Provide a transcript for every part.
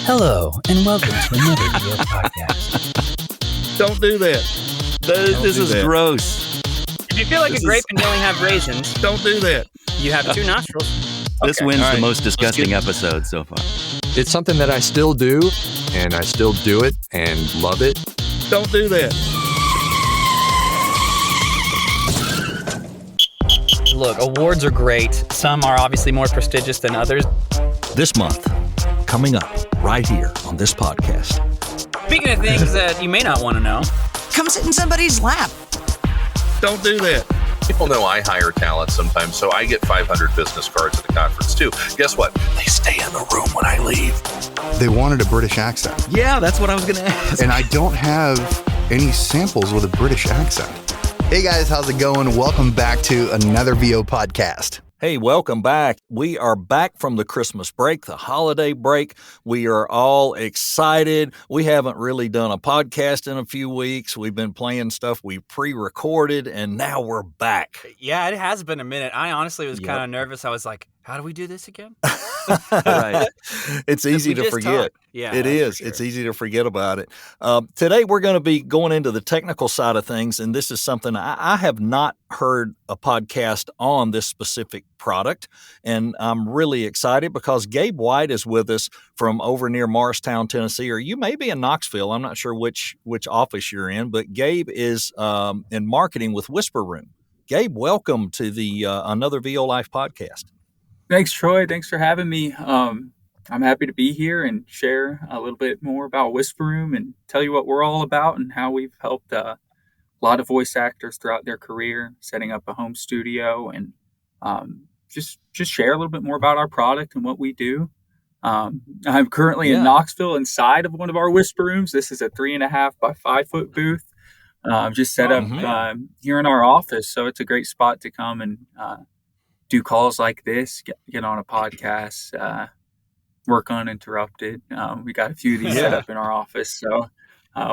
Hello, and welcome to another video podcast. Don't do that. This is gross. If you feel like a grape and you only have raisins, Don't do that. you have two nostrils. This Okay. wins All the right. most disgusting episode so far. It's something that I still do, and I still do it and love it. Don't do that. Look, awards are great. Some are obviously more prestigious than others. This month, coming up right here on this podcast. Speaking of things that you may not want to know, Come sit in somebody's lap. Don't do that. People know I hire talent sometimes, so I get 500 business cards at the conference too. Guess what? They stay in the room when I leave. They wanted a British accent, Yeah, that's what I was going to ask. and I don't have any samples with a British accent. Hey guys, how's it going? Welcome back to another VO podcast. Hey, welcome back. We are back from the Christmas break, the holiday break. We are all excited. We haven't really done a podcast in a few weeks. We've been playing stuff we pre-recorded, and now we're back. yeah, it has been a minute. I honestly was Yep. kind of nervous. I was like, how do we do this again? Right. It's easy We to just forget. talked. Yeah, It that's is. for sure. It's easy to forget about it. Today, we're going to be going into the technical side of things, and this is something I have not heard a podcast on this specific product, and I'm really excited because Gabe White is with us from over near Morristown, Tennessee, or you may be in Knoxville. I'm not sure which office you're in, but Gabe is in marketing with Whisper Room. Gabe, welcome to the Another VO Life podcast. Thanks, Troy. Thanks for having me. I'm happy to be here and share a little bit more about Whisper Room and tell you what we're all about and how we've helped a lot of voice actors throughout their career, setting up a home studio, and just share a little bit more about our product and what we do. I'm currently Yeah. in Knoxville inside of one of our Whisper Rooms. This is a 3.5 by 5 foot booth. Just set up here in our office, so it's a great spot to come and do calls like this, get on a podcast, work uninterrupted. We got a few of these set up in our office, so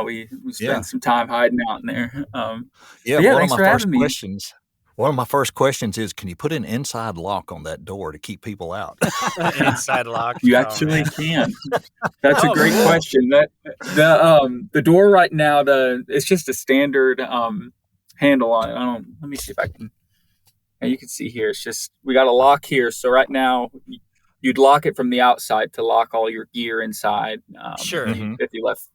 we spend Yeah. some time hiding out in there. Yeah, yeah, one of thanks my for first having me. questions. One of my first questions is, can you put an inside lock on that door to keep people out? Inside lock. You Oh, actually man. can. That's a Oh, great cool. question. That the door right now, it's just a standard handle on it. Let me see if I can. Yeah, you can see here. It's just we got a lock here. So right now, you'd lock it from the outside to lock all your gear inside. Sure. If you left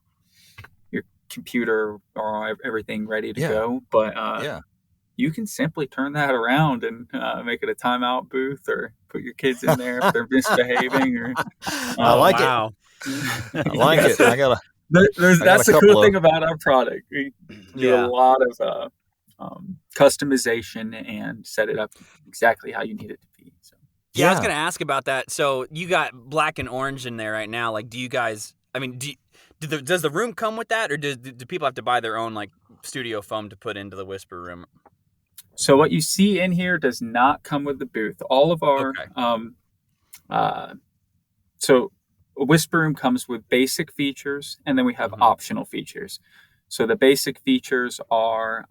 your computer or everything ready to Yeah. go, but Yeah. you can simply turn that around and make it a timeout booth, or put your kids in there if they're misbehaving. Or I like it. Wow. I like it. I got That's the couple cool of- thing about our product. We do Yeah. a lot of customization and set it up exactly how you need it to be. So Yeah, I was going to ask about that. So you got black and orange in there right now. Like, do you guys, I mean, does the room come with that, or do people have to buy their own, like, studio foam to put into the Whisper Room? So what you see in here does not come with the booth. All of our so a Whisper Room comes with basic features, and then we have optional features. So the basic features are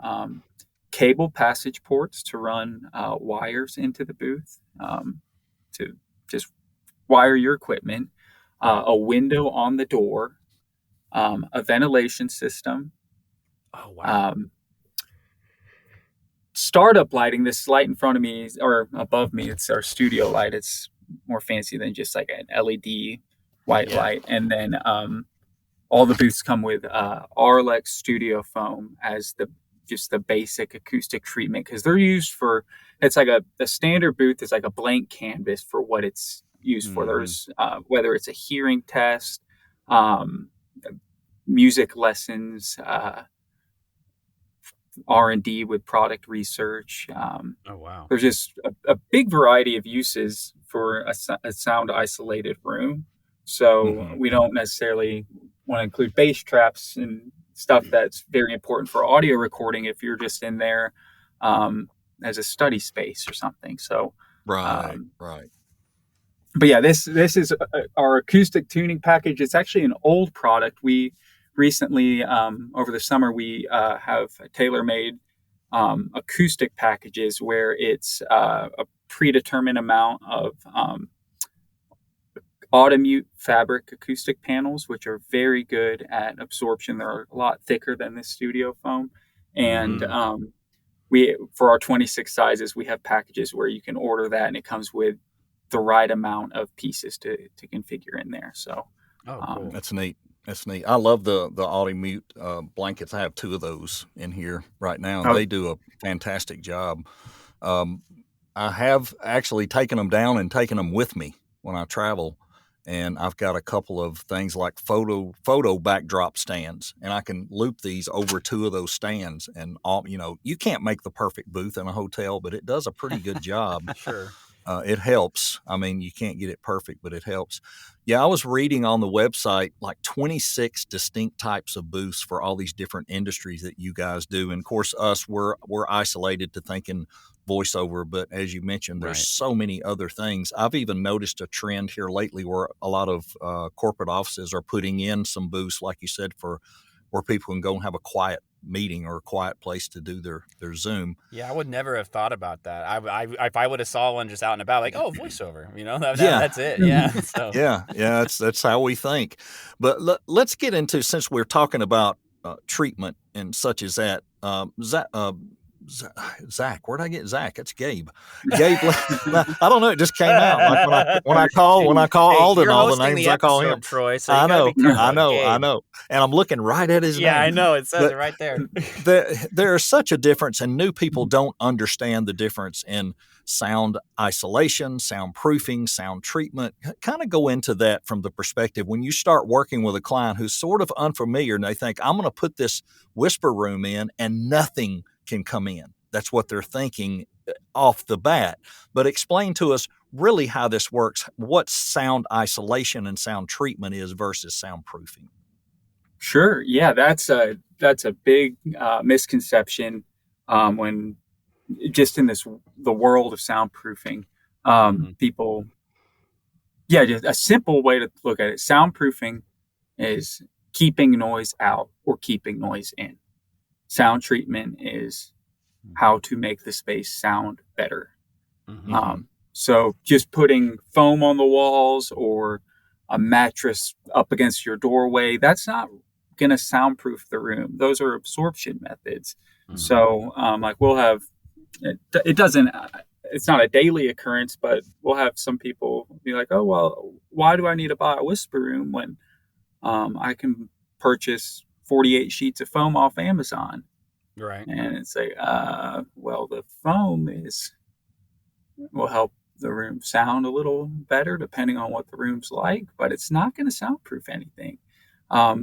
cable passage ports to run wires into the booth, to just wire your equipment, a window on the door, a ventilation system. Oh, wow. Startup lighting. This light in front of me or above me, it's our studio light. It's more fancy than just like an LED white light. And then all the booths come with Arlex studio foam as the basic acoustic treatment, because they're used for, it's like a standard booth is like a blank canvas for what it's used for. There's whether it's a hearing test, music lessons, R&D with product research. Oh, wow. There's just a big variety of uses for a sound isolated room. So we don't necessarily want to include bass traps and stuff that's very important for audio recording if you're just in there as a study space or something. So right. but yeah, this is our acoustic tuning package. It's actually an old product. We recently, over the summer, we have tailor-made acoustic packages where it's a predetermined amount of Automute fabric acoustic panels, which are very good at absorption. They're a lot thicker than this studio foam. And we, for our 26 sizes, we have packages where you can order that and it comes with the right amount of pieces to configure in there. So cool. That's neat. That's neat. I love the Automute blankets. I have 2 of those in here right now. And they do a fantastic job. I have actually taken them down and taken them with me when I travel. And I've got a couple of things like photo backdrop stands, and I can loop these over 2 of those stands. And all, you can't make the perfect booth in a hotel, but it does a pretty good job. Sure. It helps. I mean, you can't get it perfect, but it helps. Yeah, I was reading on the website like 26 distinct types of booths for all these different industries that you guys do. And of course, we're isolated to thinking voiceover, but as you mentioned, there's so many other things. I've even noticed a trend here lately where a lot of corporate offices are putting in some booths, like you said, for where people can go and have a quiet meeting or a quiet place to do their Zoom. Yeah, I would never have thought about that. If I would have saw one just out and about, like, oh, voiceover, that's it. Yeah. So. Yeah, that's how we think. But let's get into, since we're talking about treatment and such as that, Zach, where'd I get Zach? It's Gabe. Gabe, I don't know. It just came out. Like when I call Alden, all the names I call him. Troy, so I know. And I'm looking right at his name. Yeah, I know. It says it right there. There's such a difference, and new people don't understand the difference in sound isolation, soundproofing, sound treatment. Kind of go into that from the perspective when you start working with a client who's sort of unfamiliar and they think, I'm going to put this whisper room in and nothing can come in. That's what they're thinking off the bat. But explain to us really how this works, what sound isolation and sound treatment is versus soundproofing. Sure. Yeah, that's a big misconception when just in the world of soundproofing. People, just a simple way to look at it. Soundproofing is keeping noise out or keeping noise in. Sound treatment is how to make the space sound better. So just putting foam on the walls or a mattress up against your doorway, that's not going to soundproof the room. Those are absorption methods. So like we'll have, it's not a daily occurrence, but we'll have some people be like, oh, well, why do I need to buy a whisper room when I can purchase 48 sheets of foam off Amazon? Right. And it's like, well, the foam will help the room sound a little better depending on what the room's like, but it's not going to soundproof anything.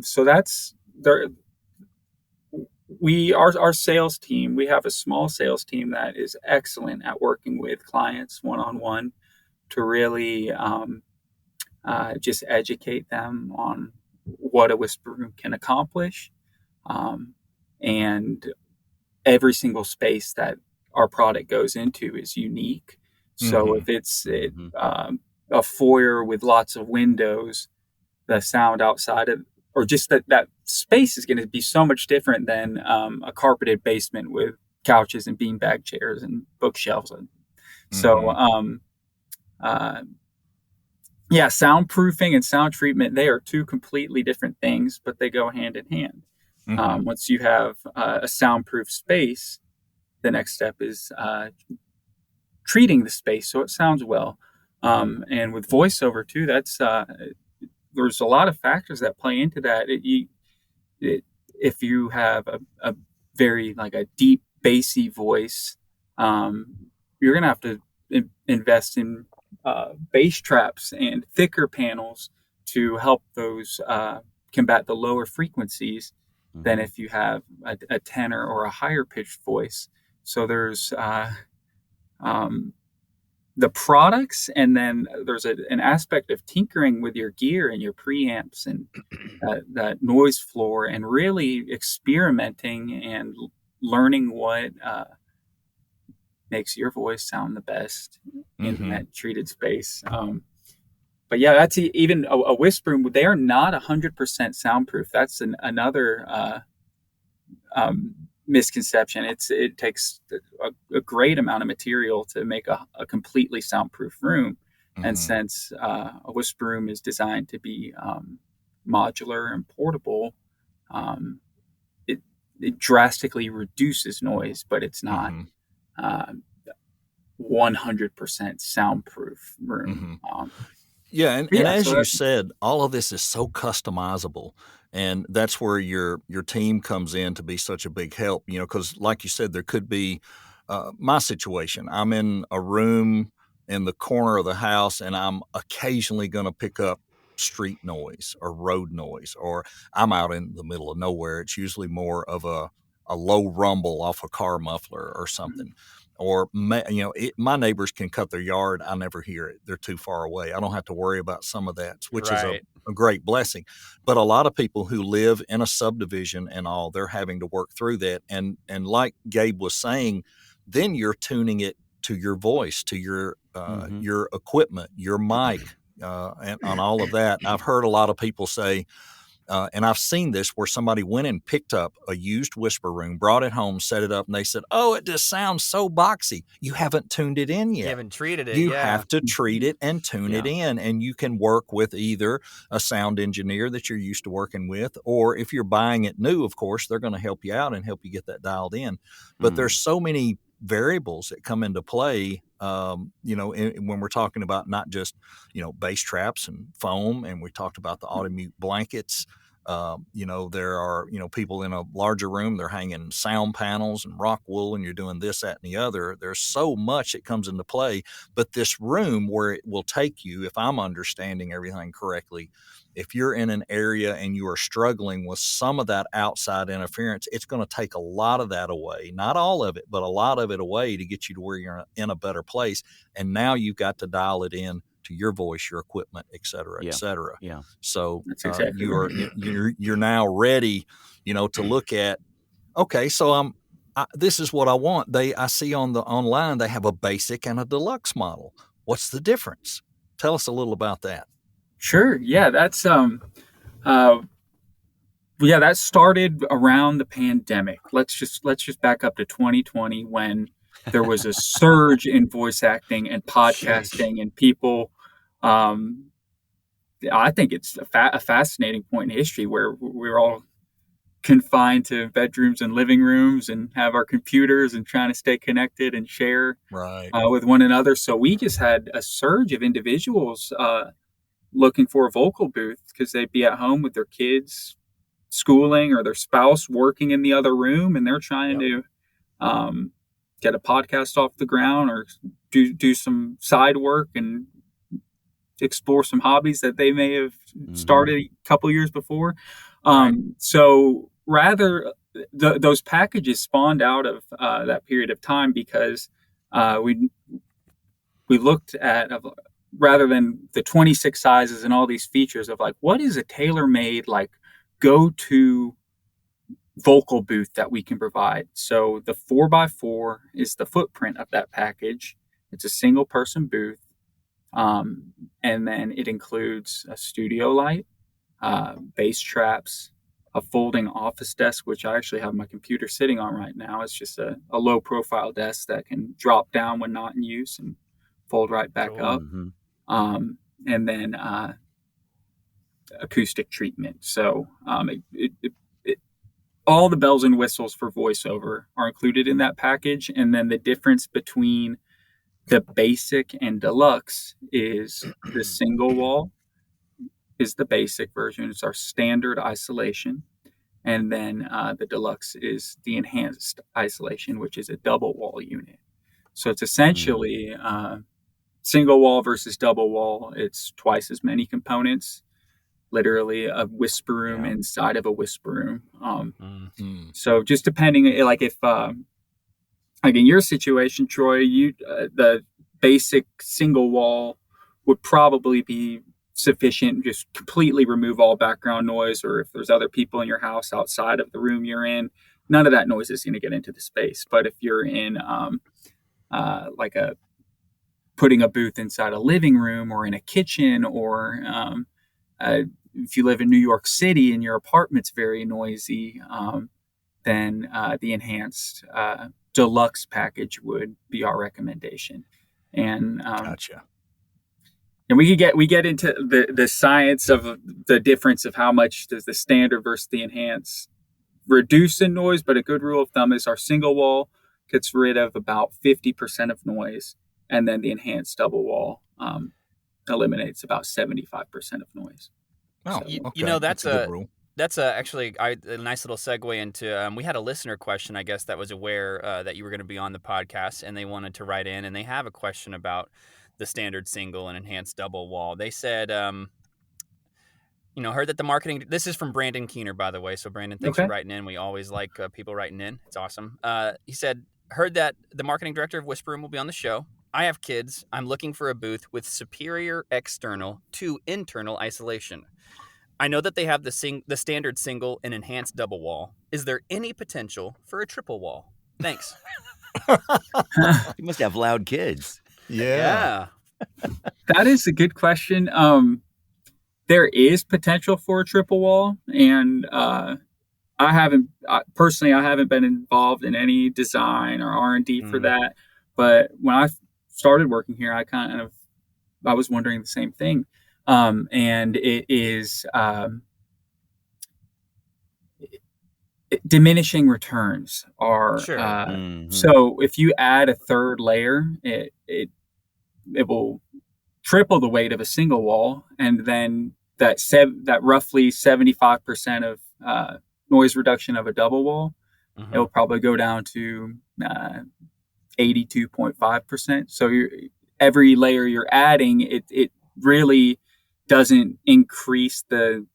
So that's there. Our sales team, we have a small sales team that is excellent at working with clients one-on-one to really just educate them on what a whisper room can accomplish. And every single space that our product goes into is unique. So if it's a foyer with lots of windows, the sound outside of, or just that space is going to be so much different than a carpeted basement with couches and beanbag chairs and bookshelves. So, soundproofing and sound treatment, they are two completely different things, but they go hand in hand. Once you have a soundproof space, the next step is treating the space so it sounds well. And with voiceover too, that's there's a lot of factors that play into that. If you have a very like a deep bassy voice, you're gonna have to invest in bass traps and thicker panels to help those combat the lower frequencies than if you have a tenor or a higher pitched voice. So there's the products, and then there's an aspect of tinkering with your gear and your preamps and that noise floor, and really experimenting and learning what makes your voice sound the best in that treated space. But yeah, that's even a whisper room. They are not 100% soundproof. That's another misconception. It takes a great amount of material to make a completely soundproof room. And since a whisper room is designed to be modular and portable, it drastically reduces noise, but it's not 100% soundproof room. Yeah, and as so you said, all of this is so customizable, and that's where your team comes in to be such a big help. Because like you said, there could be my situation. I'm in a room in the corner of the house, and I'm occasionally going to pick up street noise or road noise, or I'm out in the middle of nowhere. It's usually more of a low rumble off a car muffler or something. Or my neighbors can cut their yard. I never hear it. They're too far away. I don't have to worry about some of that, which is a great blessing. But a lot of people who live in a subdivision and all, they're having to work through that. And like Gabe was saying, then you're tuning it to your voice, to your equipment, your mic, and on all of that. I've heard a lot of people say, and I've seen this where somebody went and picked up a used whisper room, brought it home, set it up, and they said, "Oh, it just sounds so boxy." You haven't tuned it in yet. You haven't treated it. You have to treat it and tune it in, and you can work with either a sound engineer that you're used to working with, or if you're buying it new, of course, they're going to help you out and help you get that dialed in. But there's so many variables that come into play, when we're talking about not just, bass traps and foam, and we talked about the auto-mute blankets. There are, people in a larger room, they're hanging sound panels and rock wool, and you're doing this, that, and the other. There's so much that comes into play. But this room, where it will take you, if I'm understanding everything correctly, if you're in an area and you are struggling with some of that outside interference, it's going to take a lot of that away. Not all of it, but a lot of it away to get you to where you're in a better place. And now you've got to dial it in to your voice, your equipment, et cetera, et cetera. Yeah. So That's exactly you're now ready, to look at, okay, so this is what I want. I see online, they have a basic and a deluxe model. What's the difference? Tell us a little about that. Sure. Yeah, that's that started around the pandemic. Let's just back up to 2020 when there was a surge in voice acting and podcasting, and people. I think it's a fascinating point in history where we're all confined to bedrooms and living rooms and have our computers and trying to stay connected and share with one another. So we just had a surge of individuals looking for a vocal booth because they'd be at home with their kids schooling or their spouse working in the other room, and they're trying to get a podcast off the ground or do some side work and explore some hobbies that they may have started a couple years before. So rather, those packages spawned out of that period of time because we looked at, rather than the 26 sizes and all these features of like, what is a tailor-made, like, go-to vocal booth that we can provide? So the 4x4 is the footprint of that package. It's a single person booth. And then it includes a studio light, bass traps, a folding office desk, which I actually have my computer sitting on right now. It's just a low profile desk that can drop down when not in use and fold right back up. And then acoustic treatment. So all the bells and whistles for voiceover are included in that package. And then the difference between the basic and deluxe is the single wall is the basic version. It's our standard isolation. And then the deluxe is the enhanced isolation, which is a double wall unit. So it's essentially single wall versus double wall. It's twice as many components, literally a whisper room inside of a whisper room. So just depending, like if, like in your situation, Troy, the basic single wall would probably be sufficient. Just completely remove all background noise, or if there's other people in your house outside of the room you're in, none of that noise is going to get into the space. But if you're in like putting a booth inside a living room or in a kitchen, or if you live in New York City and your apartment's very noisy, then the enhanced deluxe package would be our recommendation. And Gotcha. And we get into the science of the difference of how much does the standard versus the enhanced reduce in noise. But a good rule of thumb is our single wall gets rid of about 50% of noise, and then the enhanced double wall eliminates about 75% of noise. Oh, You okay. know, that's a good rule. That's actually a nice little segue into. We had a listener question, I guess, that was aware that you were going to be on the podcast, and they wanted to write in, and they have a question about the standard single and enhanced double wall. They said, heard that the marketing. This is from Brandon Keener, by the way. So, Brandon, thanks for writing in. We always like people writing in. It's awesome. He said, heard that the marketing director of Whisper Room will be on the show. I have kids. I'm looking for a booth with superior external to internal isolation. I know that they have the standard single and enhanced double wall. Is there any potential for a triple wall? Thanks. You must have loud kids. Yeah. That is a good question. There is potential for a triple wall, and I haven't been involved in any design or R&D for that. But when I started working here, I was wondering the same thing. And it is diminishing returns are so if you add a third layer, it will triple the weight of a single wall, and then that roughly 75% of noise reduction of a double wall, it will probably go down to 82.5%. So every layer you're adding, it really doesn't increase the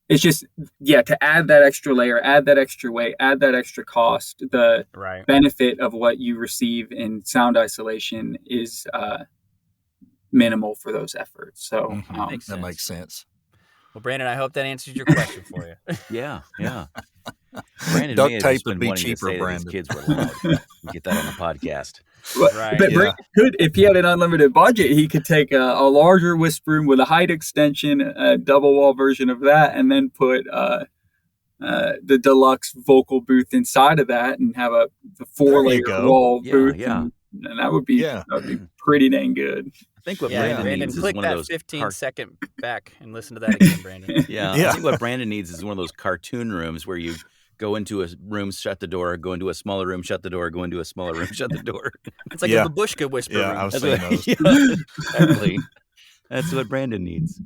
it's just to add that extra layer, add that extra weight, add that extra cost, the benefit of what you receive in sound isolation is minimal for those efforts. So that makes sense. Well, Brandon, I hope that answers your question for you. Yeah. Brandon duct may have tape just would been be wanting to cheaper, say that Brandon. his kids were loud. We get that on the podcast. But Brandon could, if he had an unlimited budget, he could take a larger Whisper Room with a height extension, a double wall version of that, and then put the deluxe vocal booth inside of that, and have the 4-layer wall booth. And that would be pretty dang good. I think what Brandon needs is click one that of those 15-second back and listen to that again, Brandon. I think what Brandon needs is one of those cartoon rooms where you go into a room, shut the door, go into a smaller room, shut the door, go into a smaller room, shut the door. It's like a babushka whisper room. I was saying those. Exactly. That's what Brandon needs.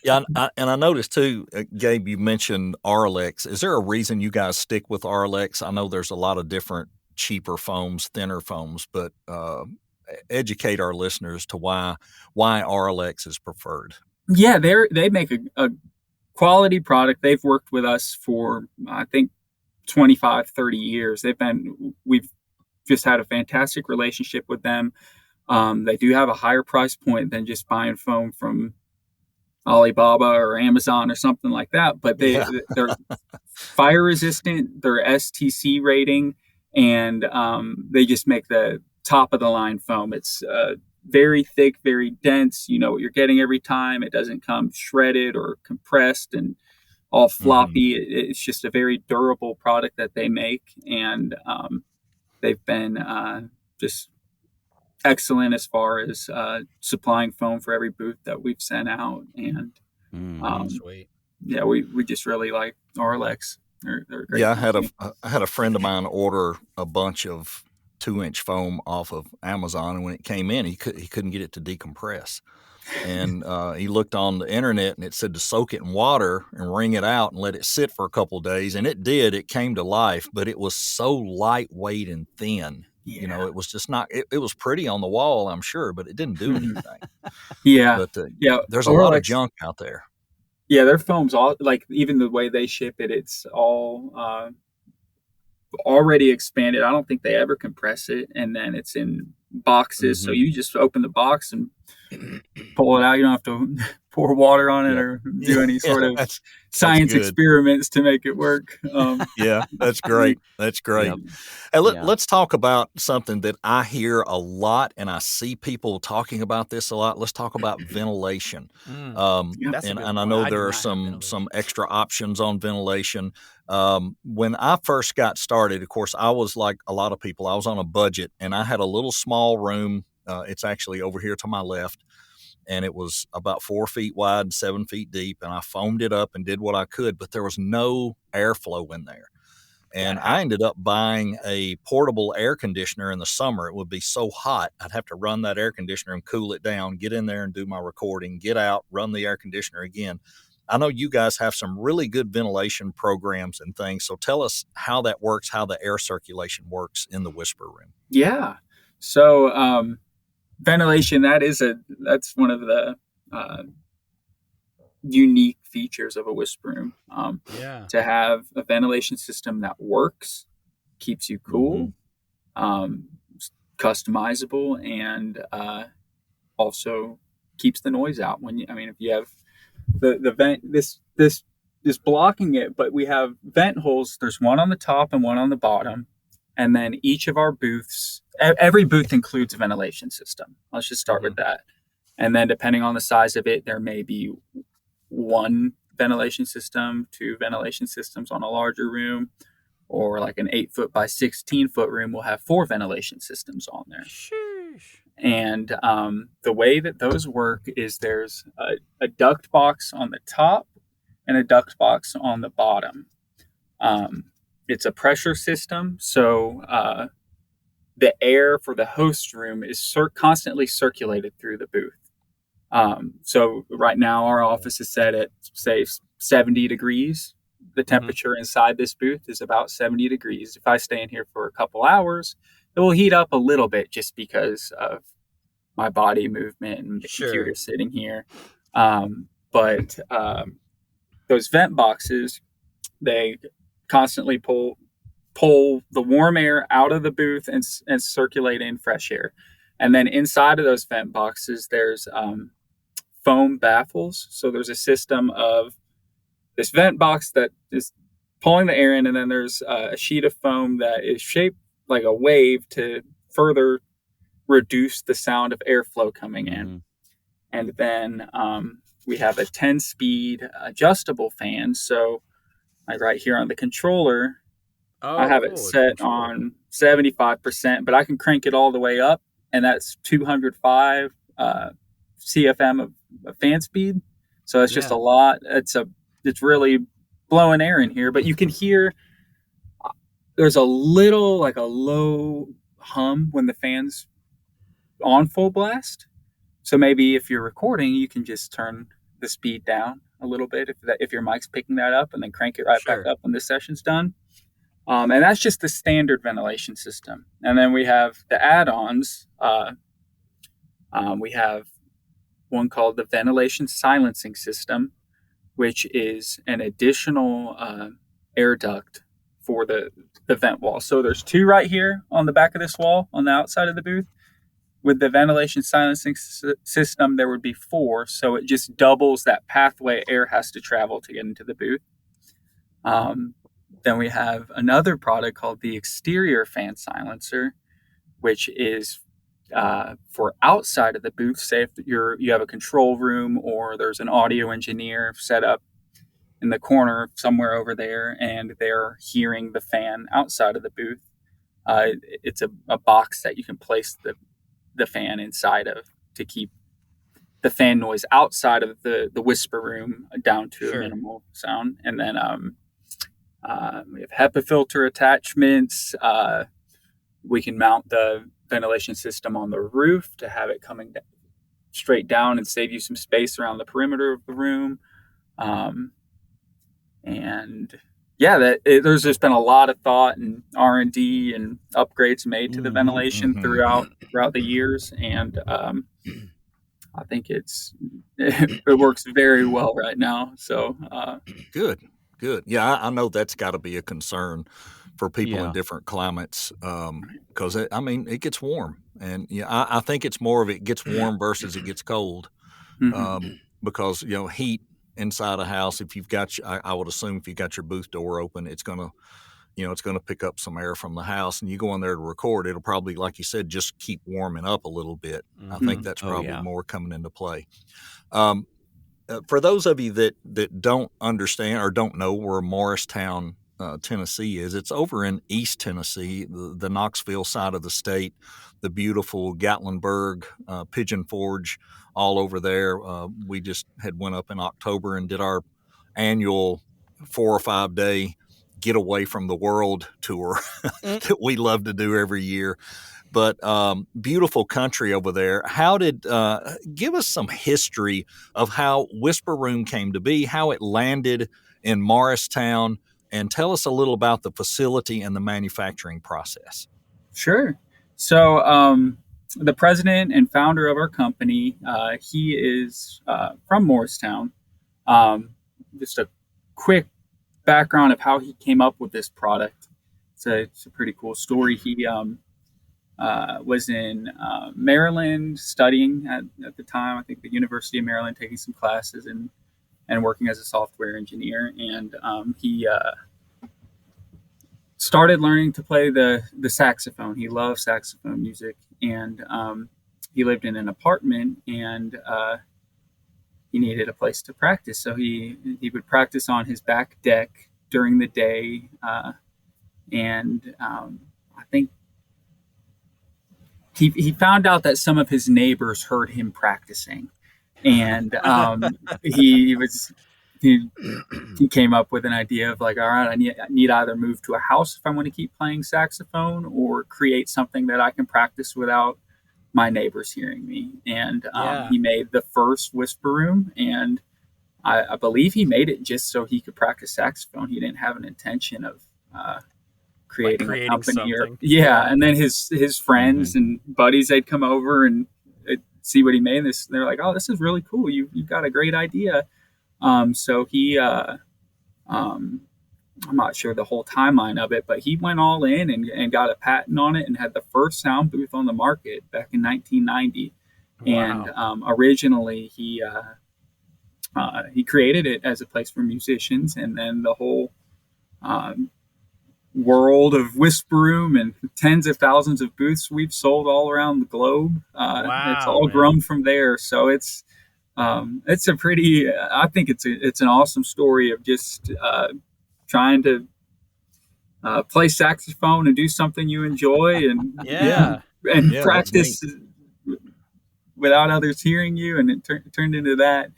And I noticed too, Gabe, you mentioned RLX. Is there a reason you guys stick with RLX? I know there's a lot of different cheaper foams, thinner foams, but educate our listeners to why RLX is preferred. Yeah, they make a quality product. They've worked with us for, I think, 25, 30 years. We've just had a fantastic relationship with them. They do have a higher price point than just buying foam from Alibaba or Amazon or something like that. But they're fire resistant, they're STC rating, and they just make the top of the line foam. It's very thick, very dense. You know what you're getting every time. It doesn't come shredded or compressed and all floppy. It's just a very durable product that they make, and they've been just excellent as far as supplying foam for every booth that we've sent out. And sweet. Yeah, we just really like RLX. They're great. Yeah, I had a friend of mine order a bunch of 2-inch foam off of Amazon, and when it came in, he couldn't get it to decompress. And he looked on the internet, and it said to soak it in water and wring it out and let it sit for a couple of days, and it did. It came to life, but it was so lightweight and thin. Yeah. You know, it was just not. It was pretty on the wall, I'm sure, but it didn't do anything. But there's a lot of junk out there. Yeah, their foam's all even the way they ship it, it's all already expanded. I don't think they ever compress it, and then it's in boxes. So you just open the box and pull it out. You don't have to pour water on it or do any sort of science experiments to make it work. That's great. That's great. Yep. Hey, let's talk about something that I hear a lot, and I see people talking about this a lot. Let's talk about ventilation. And I know there are some extra options on ventilation. When I first got started, of course, I was like a lot of people. I was on a budget, and I had a little small room It's actually over here to my left, and it was about 4 feet wide, 7 feet deep, and I foamed it up and did what I could, but there was no airflow in there. And I ended up buying a portable air conditioner in the summer. It would be so hot, I'd have to run that air conditioner and cool it down, get in there and do my recording, get out, run the air conditioner again. I know you guys have some really good ventilation programs and things. So tell us how that works, how the air circulation works in the whisper room. Yeah. So ventilation, that's one of the unique features of a whisper room. To have a ventilation system that works, keeps you cool, customizable, and also keeps the noise out. If you have the vent, this blocking it, but we have vent holes. There's one on the top and one on the bottom, and then each of our booths, every booth includes a ventilation system. Let's just start with that, and then depending on the size of it, there may be one ventilation system, 2 ventilation systems on a larger room, or like an 8-foot by 16-foot room will have 4 ventilation systems on there. Sheesh. And the way that those work is there's a duct box on the top and a duct box on the bottom. It's a pressure system, so the air for the host room is constantly circulated through the booth. So right now our office is set at, say, 70 degrees. The temperature inside this booth is about 70 degrees. If I stay in here for a couple hours, it will heat up a little bit just because of my body movement and the computer sitting here. But those vent boxes, they constantly pull the warm air out of the booth and circulate in fresh air. And then inside of those vent boxes, there's foam baffles. So there's a system of this vent box that is pulling the air in, and then there's a sheet of foam that is shaped like a wave to further reduce the sound of airflow coming in. And then we have a 10-speed adjustable fan. So like right here on the controller, I have it set on 75%, but I can crank it all the way up, and that's 205 CFM of fan speed. So it's just a lot. It's really blowing air in here, but you can hear there's a little, like a low hum when the fan's on full blast. So maybe if you're recording, you can just turn the speed down a little bit if your mic's picking that up, and then crank it right back up when the session's done. And that's just the standard ventilation system. And then we have the add-ons. We have one called the ventilation silencing system, which is an additional air duct for the vent wall. So there's 2 right here on the back of this wall on the outside of the booth. With the ventilation silencing system, there would be 4. So it just doubles that pathway air has to travel to get into the booth. Then we have another product called the exterior fan silencer, which is for outside of the booth. Say if you have a control room, or there's an audio engineer set up in the corner somewhere over there, and they're hearing the fan outside of the booth. It's a box that you can place the fan inside of to keep the fan noise outside of the whisper room down to a minimal sound. And then we have HEPA filter attachments. We can mount the ventilation system on the roof to have it coming straight down and save you some space around the perimeter of the room. There's just been a lot of thought and R&D and upgrades made to the ventilation throughout the years, and I think it works very well right now. So Good. Yeah, I know that's got to be a concern for people in different climates, because it gets warm, and I think it's more of it gets warm versus it gets cold, because heat inside a house. If you've got, I would assume if you got your booth door open, it's gonna pick up some air from the house, and you go in there to record, it'll probably, like you said, just keep warming up a little bit. I think that's probably more coming into play. For those of you that don't understand or don't know, we're a Morristown Tennessee is. It's over in East Tennessee, the Knoxville side of the state, the beautiful Gatlinburg, Pigeon Forge, all over there. We just had went up in October and did our annual 4 or 5 day get away from the world tour that we love to do every year. But beautiful country over there. How did give us some history of how Whisper Room came to be, how it landed in Morristown, and tell us a little about the facility and the manufacturing process. Sure. So the president and founder of our company, he is from Morristown. Just a quick background of how he came up with this product. It's a pretty cool story. He was in Maryland studying at the time, I think the University of Maryland, taking some classes and working as a software engineer. And he started learning to play the saxophone. He loved saxophone music. And he lived in an apartment, and he needed a place to practice. So he would practice on his back deck during the day. And I think he found out that some of his neighbors heard him practicing, and he came up with an idea of like, all right, I need either move to a house if I want to keep playing saxophone, or create something that I can practice without my neighbors hearing me. And he made the first Whisper Room, and I believe he made it just so he could practice saxophone. He didn't have an intention of creating a company and then his friends and buddies, they'd come over and see what he made. They're like, oh, this is really cool, you've got a great idea. So he I'm not sure the whole timeline of it, but he went all in and got a patent on it and had the first sound booth on the market back in 1990. Wow. And originally he created it as a place for musicians, and then the whole world of Whisper Room and tens of thousands of booths we've sold all around the globe. It's all grown from there. So it's a pretty, I think it's an awesome story of just trying to play saxophone and do something you enjoy and practice without others hearing you, and it turned into that.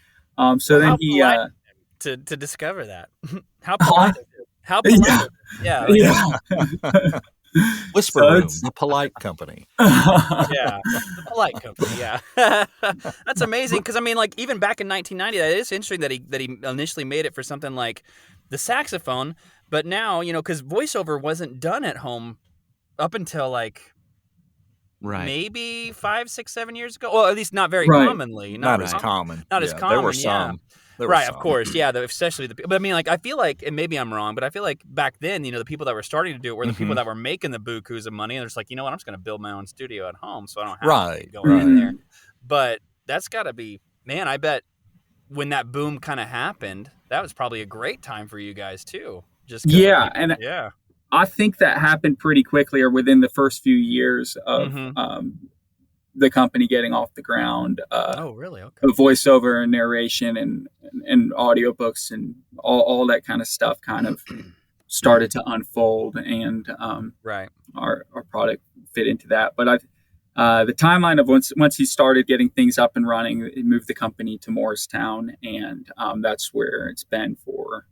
So then he to discover that. How polite. How polite. Whisper Room, the polite company. The polite company. Yeah, that's amazing. Because I mean, like even back in 1990, that is interesting that he initially made it for something like the saxophone, but now because voiceover wasn't done at home up until like maybe 5, 6, 7 years ago. Well, at least not very commonly. Not as common. Not as common. There were some. Of course, especially but I mean, like, I feel like, and maybe I'm wrong, but I feel like back then, the people that were starting to do it were the people that were making the bukus of money, and they're just like, you know what, I'm just going to build my own studio at home, so I don't have to go in there. But that's got to be, man, I bet when that boom kind of happened, that was probably a great time for you guys too. I think that happened pretty quickly, or within the first few years of the company getting off the ground. Oh, really? Okay. Voiceover and narration and audiobooks and all that kind of stuff kind of started to unfold, and our product fit into that. But the timeline of once he started getting things up and running, he moved the company to Morristown, and that's where it's been for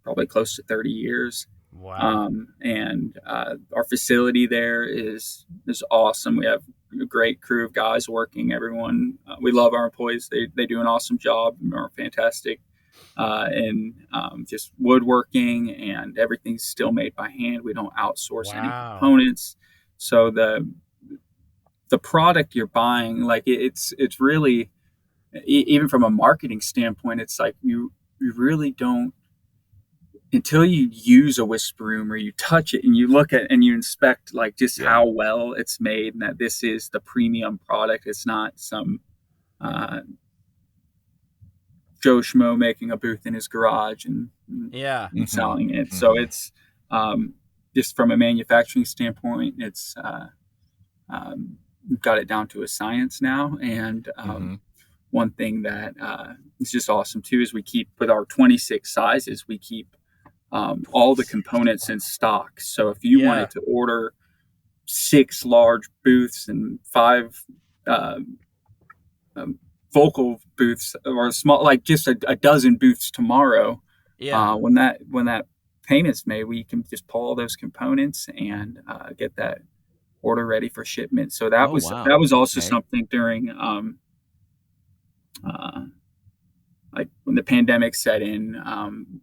probably close to 30 years. Wow. And our facility there is awesome. We have a great crew of guys working. Everyone, we love our employees. They do an awesome job and are fantastic. And just woodworking, and everything's still made by hand. We don't outsource any components. So the product you're buying, like it's really, even from a marketing standpoint, it's like you really don't, until you use a Whisper Room or you touch it and you look at and you inspect like just how well it's made, and that this is the premium product. It's not some Joe Schmo making a booth in his garage and selling it. So it's just from a manufacturing standpoint, it's we've got it down to a science now. And one thing that is just awesome too is we keep, with our 26 sizes, we keep all the components in stock. So if you wanted to order 6 large booths and 5 vocal booths, or small, like just a dozen booths tomorrow, when that payment's made, we can just pull all those components and get that order ready for shipment. So that was also something during like when the pandemic set in,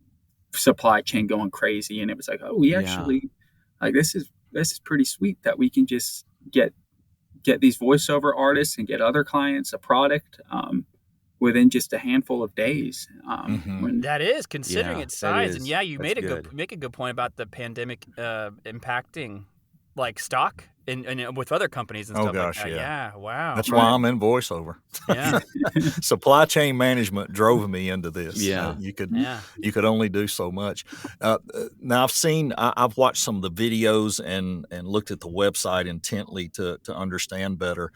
supply chain going crazy, and it was like, oh, we actually like this is pretty sweet that we can just get these voiceover artists and get other clients a product within just a handful of days. That is, considering its size. And you That's make a good point about the pandemic impacting like stock and with other companies and stuff like that. Yeah, wow. That's why I'm in voiceover. Yeah. Supply chain management drove me into this. Yeah. You could only do so much. Now I've watched some of the videos and looked at the website intently to understand better.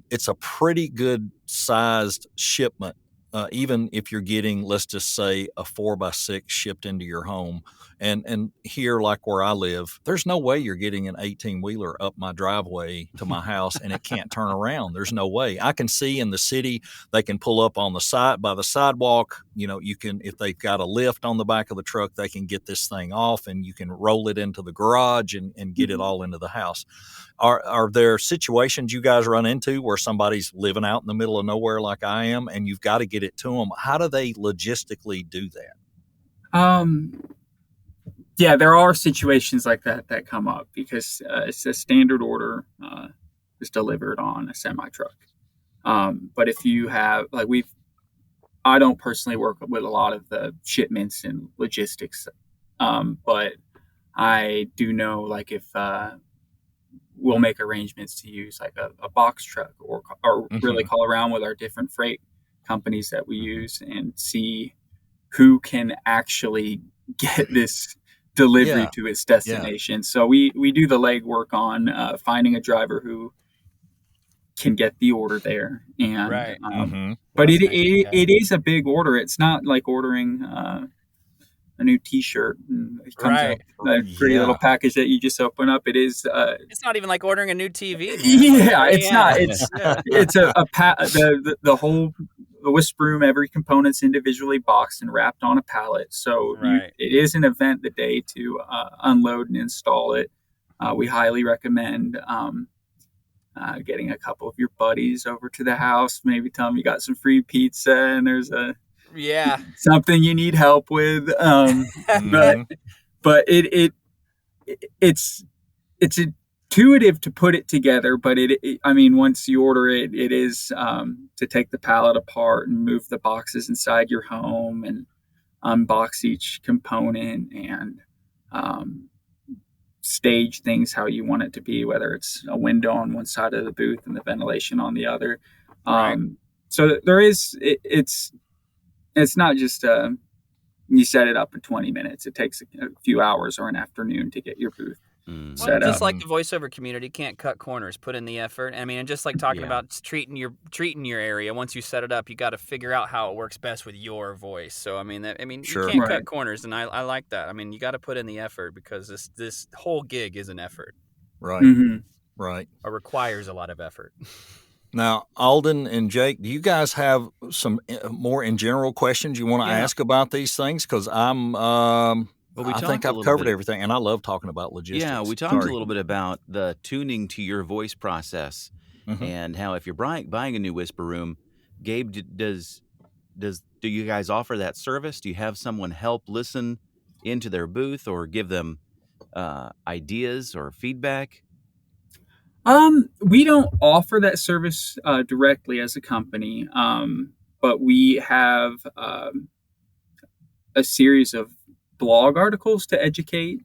It's a pretty good sized shipment, even if you're getting, let's just say, a 4x6 shipped into your home. And here, like where I live, there's no way you're getting an 18-wheeler up my driveway to my house and it can't turn around. There's no way. I can see in the city, they can pull up on the side by the sidewalk. You can, if they've got a lift on the back of the truck, they can get this thing off and you can roll it into the garage and get it all into the house. Are there situations you guys run into where somebody's living out in the middle of nowhere like I am and you've got to get it to them? How do they logistically do that? Yeah, there are situations like that come up because it's a standard order is delivered on a semi truck. But if you have I don't personally work with a lot of the shipments and logistics, but I do know like if we'll make arrangements to use like a box truck or really call around with our different freight companies that we use and see who can actually get this delivery to its destination. So we do the legwork on finding a driver who can get the order there. And but it is a big order. It's not like ordering a new T-shirt. And it comes out a pretty little package that you just open up. It is. It's not even like ordering a new TV. It's not. It's the whole. The Whisper Room, every component's individually boxed and wrapped on a pallet. So it is an event the day to unload and install it. We highly recommend getting a couple of your buddies over to the house. Maybe tell them you got some free pizza and there's something you need help with. But it's intuitive to put it together, but once you order it, it is to take the pallet apart and move the boxes inside your home and unbox each component and stage things how you want it to be, whether it's a window on one side of the booth and the ventilation on the other. So there is, it's not just you set it up in 20 minutes. It takes a few hours or an afternoon to get your booth. Just like the voiceover community can't cut corners, put in the effort. And just like talking about treating your area. Once you set it up, you got to figure out how it works best with your voice. So you can't cut corners, and I like that. You got to put in the effort because this whole gig is an effort, right? Right, or requires a lot of effort. Now, Alden and Jake, do you guys have some more in general questions you want to ask about these things? Because I think I've covered everything, and I love talking about logistics. Yeah, we talked a little bit about the tuning to your voice process and how if you're buying a new Whisper Room, Gabe, do you guys offer that service? Do you have someone help listen into their booth or give them ideas or feedback? We don't offer that service directly as a company, but we have a series of blog articles to educate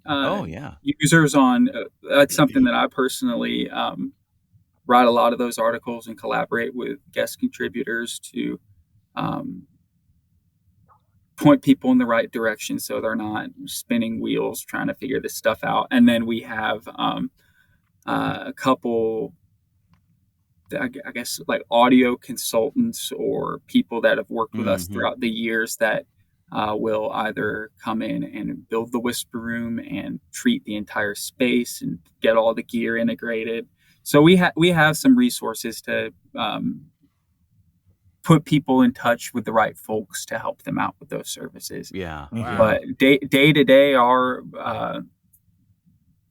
users on. That's something that I personally write a lot of those articles and collaborate with guest contributors to point people in the right direction so they're not spinning wheels trying to figure this stuff out. And then we have a couple, I guess, like audio consultants or people that have worked with us throughout the years that will either come in and build the whisper room and treat the entire space and get all the gear integrated. So we have some resources to put people in touch with the right folks to help them out with those services. Yeah. Wow. But day to day, our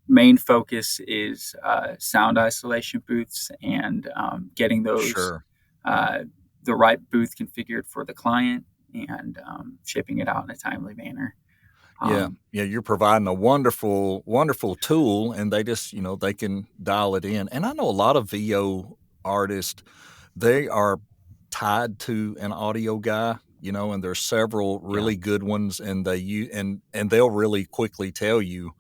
main focus is sound isolation booths and getting those Sure. The right booth configured for the client and shipping it out in a timely manner. Yeah, you're providing a wonderful, wonderful tool, and they just, they can dial it in. And I know a lot of VO artists, they are tied to an audio guy, and there's several really good ones, and they'll really quickly tell you,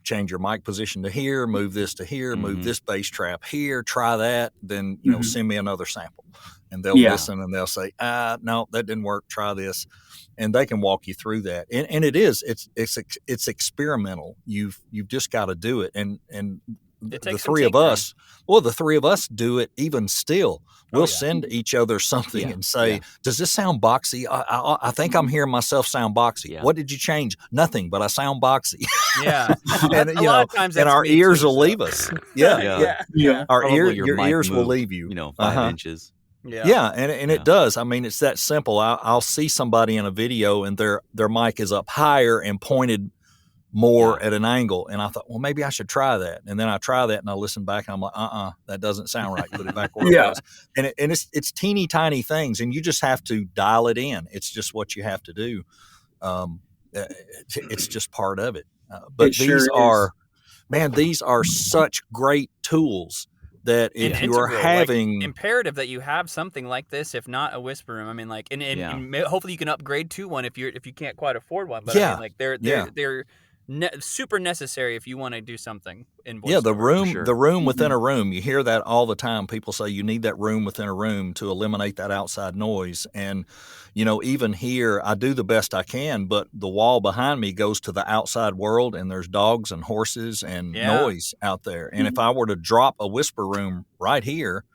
change your mic position to here, move this to here, move this bass trap here, try that, then, send me another sample. And they'll listen and they'll say, no, that didn't work, try this. And they can walk you through that. And it's experimental. You've just got to do it. And the three of us do it even still. We'll send each other something and say, does this sound boxy? I think I'm hearing myself sound boxy. Yeah. What did you change? Nothing, but I sound boxy. Yeah. And a lot of times and that's our me ears too, will so. leave us. Yeah. Our Probably your mic ears will moved, leave you. 5 inches. Yeah, and it does. I mean, it's that simple. I'll see somebody in a video and their mic is up higher and pointed more at an angle, and I thought, well, maybe I should try that. And then I try that, and I listen back, and I'm like, that doesn't sound right. Put it back where it was. And it's teeny tiny things, and you just have to dial it in. It's just what you have to do. It's just part of it. But these are such great tools. That if you are having imperative that you have something like this, if not a whisper room, I mean, like, and hopefully you can upgrade to one if you can't quite afford one. But I mean, like they're super necessary if you want to do something in voiceover. Yeah, the room within a room. You hear that all the time. People say you need that room within a room to eliminate that outside noise. And even here, I do the best I can, but the wall behind me goes to the outside world, and there's dogs and horses and noise out there. And if I were to drop a whisper room right here,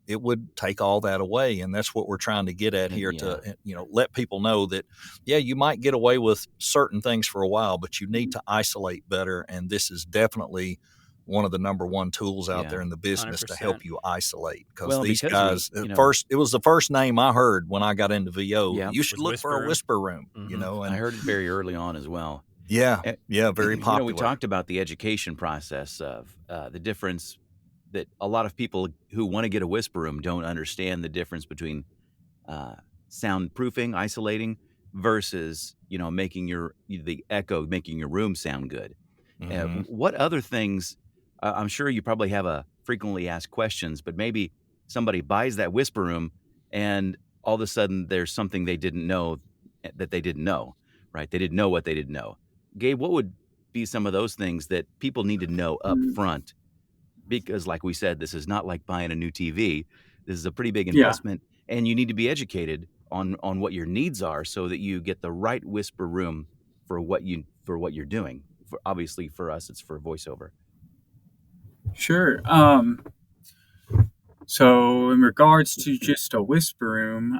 it would take all that away. And that's what we're trying to get at here to, let people know that, you might get away with certain things for a while, but you need to isolate better. And this is definitely one of the number one tools out there in the business 100%. To help you isolate. Because these guys, it was the first name I heard when I got into VO. You should look for a whisper room, and I heard it very early on as well. Yeah, very popular. We talked about the education process of the difference that a lot of people who want to get a whisper room don't understand the difference between soundproofing, isolating, versus making the echo, making your room sound good. What other things? I'm sure you probably have a frequently asked questions, but maybe somebody buys that whisper room, and all of a sudden there's something they didn't know that they didn't know. Right? They didn't know what they didn't know. Gabe, what would be some of those things that people need to know up front? Because like we said, this is not like buying a new TV. This is a pretty big investment, and you need to be educated on what your needs are so that you get the right whisper room for what you're doing. Obviously for us, it's for voiceover. Sure. So in regards to just a whisper room,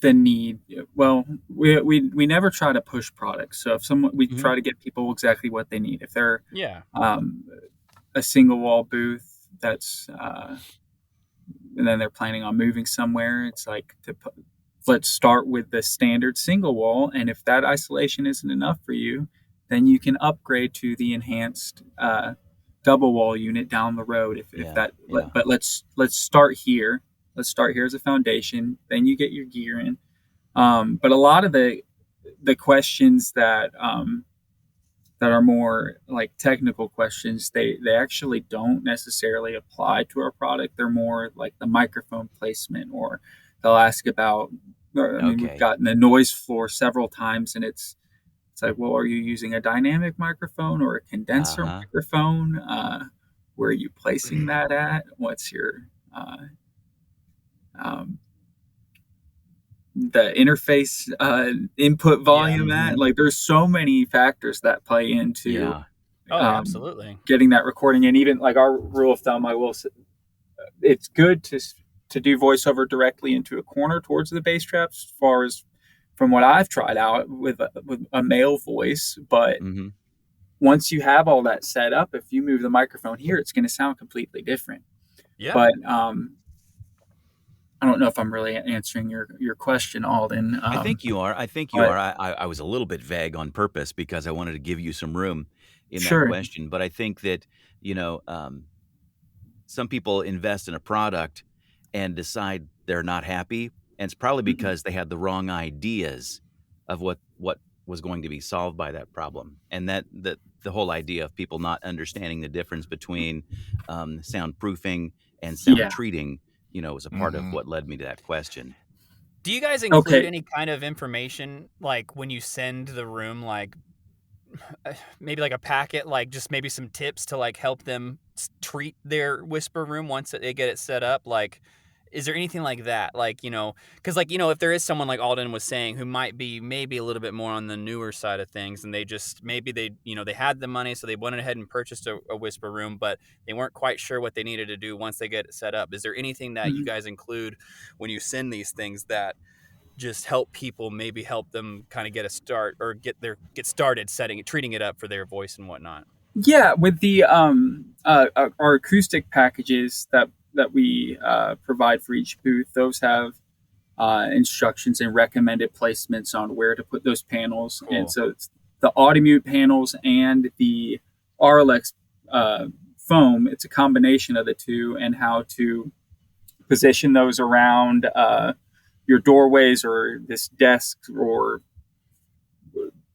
the need, well, we never try to push products. So if we try to get people exactly what they need. If they're a single wall booth that's and then they're planning on moving somewhere, it's like let's start with the standard single wall, and if that isolation isn't enough for you, then you can upgrade to the enhanced double wall unit down the road. But let's start here. Let's start here as a foundation. Then you get your gear in. But a lot of the questions that are more like technical questions, they actually don't necessarily apply to our product. They're more like the microphone placement, or they'll ask about. We've gotten the noise floor several times, and it's like, well, are you using a dynamic microphone or a condenser microphone? Where are you placing that at? What's your the interface input volume at? Like, there's so many factors that play into absolutely getting that recording. And even like our rule of thumb, I will it's good to do voiceover directly into a corner towards the bass traps, as far as from what I've tried out with a male voice. But once you have all that set up, if you move the microphone here, it's going to sound completely different. Yeah. But I don't know if I'm really answering your question, Alden. I think you are. I was a little bit vague on purpose because I wanted to give you some room in that question. But I think that, some people invest in a product and decide they're not happy. And it's probably because they had the wrong ideas of what was going to be solved by that problem. And that the whole idea of people not understanding the difference between soundproofing and sound treating, was a part of what led me to that question. Do you guys include any kind of information, like when you send the room, like maybe like a packet, like just maybe some tips to like help them treat their whisper room once they get it set up? Like, is there anything like that? Like, because like, if there is someone like Alden was saying who might be maybe a little bit more on the newer side of things, and they just, maybe they had the money, so they went ahead and purchased a whisper room, but they weren't quite sure what they needed to do once they get it set up. Is there anything that you guys include when you send these things that just help people, maybe help them kind of get a start or get started treating it up for their voice and whatnot? Yeah, with the our acoustic packages that we provide for each booth, those have instructions and recommended placements on where to put those panels. Cool. And so it's the Audimute panels and the RLX foam. It's a combination of the two, and how to position those around your doorways or this desk, or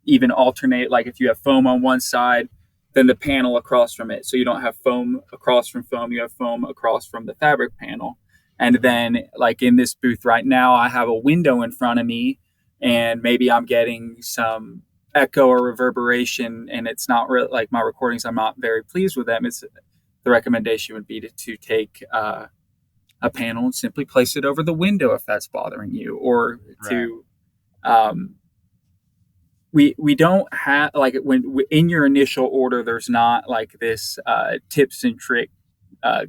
even alternate. Like if you have foam on one side, then the panel across from it. So you don't have foam across from foam, you have foam across from the fabric panel. And then like in this booth right now, I have a window in front of me, and maybe I'm getting some echo or reverberation, and it's not really like my recordings, I'm not very pleased with them. The recommendation would be to take a panel and simply place it over the window if that's bothering you, or to we don't have, like, when in your initial order, there's not like this tips and trick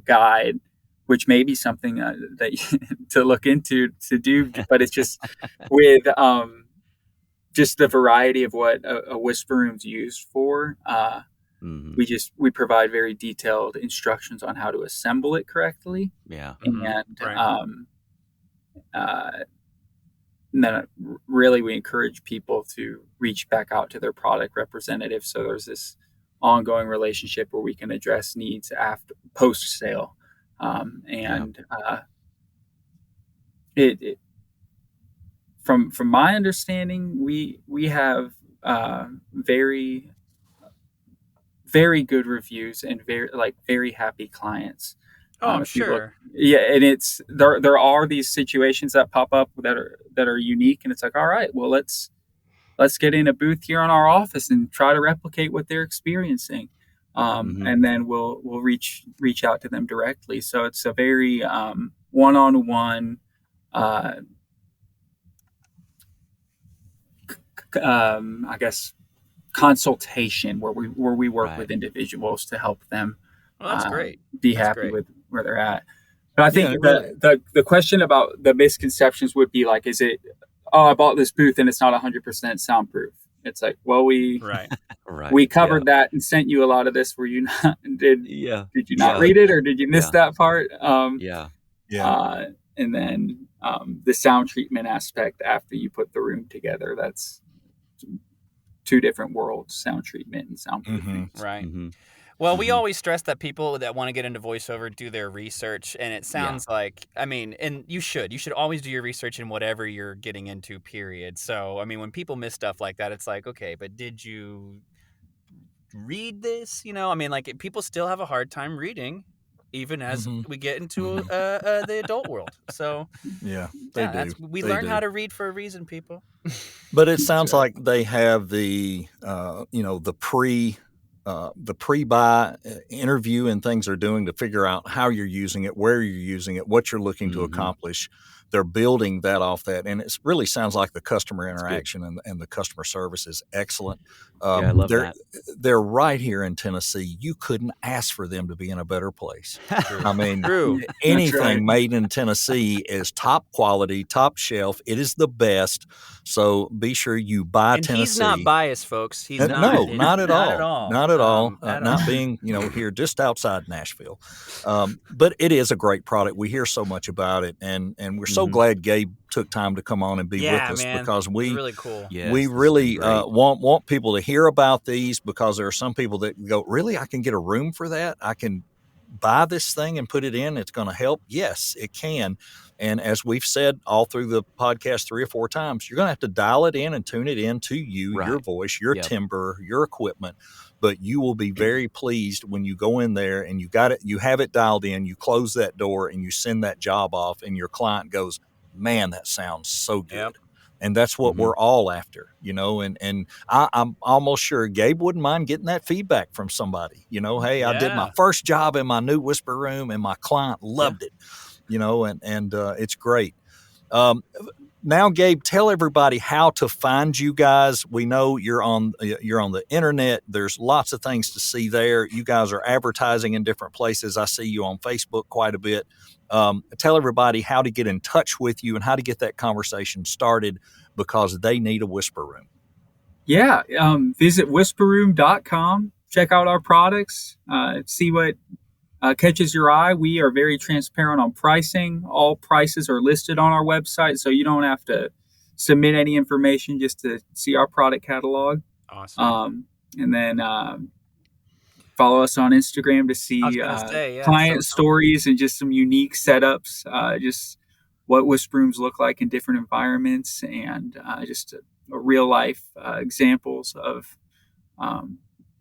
guide, which may be something that to look into to do, but it's just with just the variety of what a whisper room's used for. We provide very detailed instructions on how to assemble it correctly. Yeah. And and then really we encourage people to reach back out to their product representative. So there's this ongoing relationship where we can address needs after post sale. It from my understanding, we have very, very good reviews and very happy clients. Oh, I'm sure. And it's there are these situations that pop up that are unique, and it's like, all right, well, let's get in a booth here in our office and try to replicate what they're experiencing. And then we'll reach out to them directly. So it's a very one-on-one I guess consultation where we work with individuals to help them that's great. Be happy with where they're at. But I think the question about the misconceptions would be like, is it, I bought this booth and it's not 100% soundproof. It's like, well, we covered that and sent you a lot of this. Were you not? Did you not read it, or did you miss that part? And then the sound treatment aspect after you put the room together. That's two different worlds: sound treatment and soundproofing. Right. Well, we always stress that people that want to get into voiceover do their research, and it sounds like, I mean, and you should always do your research in whatever you're getting into, period. So, I mean, when people miss stuff like that, it's like, okay, but did you read this? I mean, like, people still have a hard time reading, even as we get into the adult world. So, we learn how to read for a reason, people. But it sounds like they have the, the pre the pre-buy interview and things they're doing to figure out how you're using it, where you're using it, what you're looking to accomplish. They're building that off that, and it really sounds like the customer interaction and the customer service is excellent. I love that. They're right here in Tennessee. You couldn't ask for them to be in a better place. I mean, anything made in Tennessee is top quality, top shelf. It is the best. So be sure you buy and Tennessee. He's not biased, folks. He's No, not. not at all. Not at all. Not Not being, here just outside Nashville. But it is a great product. We hear so much about it, and we're so glad Gabe took time to come on and be with us, because we really cool. We really want people to hear about these, because there are some people that go, really, I can get a room for that? I can buy this thing and put it in? It's going to help? Yes, it can. And as we've said all through the podcast 3 or 4 times, you're going to have to dial it in and tune it in to you, your voice, your timbre, your equipment. But you will be very pleased when you go in there and you have it dialed in, you close that door and you send that job off, and your client goes, man, that sounds so good. Yep. And that's what we're all after, and I'm almost sure Gabe wouldn't mind getting that feedback from somebody, hey, I did my first job in my new whisper room and my client loved it, and it's great. Now, Gabe, tell everybody how to find you guys. We know you're on the internet. There's lots of things to see there. You guys are advertising in different places. I see you on Facebook quite a bit. Tell everybody how to get in touch with you and how to get that conversation started, because they need a whisper room. Yeah. Visit whisperroom.com. Check out our products. See what catches your eye. We are very transparent on pricing. All prices are listed on our website, so you don't have to submit any information just to see our product catalog. Awesome. And then follow us on Instagram to see client stories and just some unique setups, just what whisper rooms look like in different environments, and just a real life examples of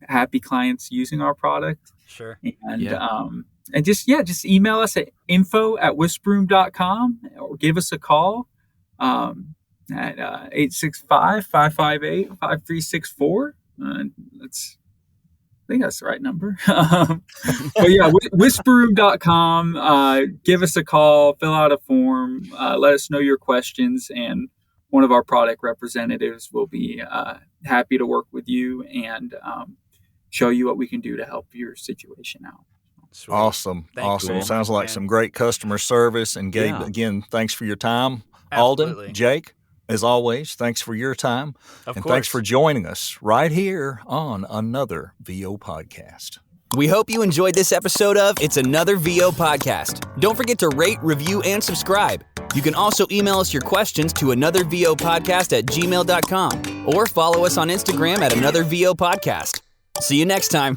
happy clients using our product. Sure. And just email us at info@whisperroom.com or give us a call at 865-558-5364. I think that's the right number. But yeah, whisperroom.com. Give us a call, fill out a form, let us know your questions, and one of our product representatives will be happy to work with you and show you what we can do to help your situation out. Sweet. Awesome. Thank you. Sounds like some great customer service. And Gabe, again, thanks for your time. Absolutely. Alden, Jake, as always, thanks for your time. Of course. Thanks for joining us right here on another VO podcast. We hope you enjoyed this episode of It's Another VO Podcast. Don't forget to rate, review, and subscribe. You can also email us your questions to anothervopodcast@gmail.com or follow us on Instagram at Another VO Podcast. See you next time.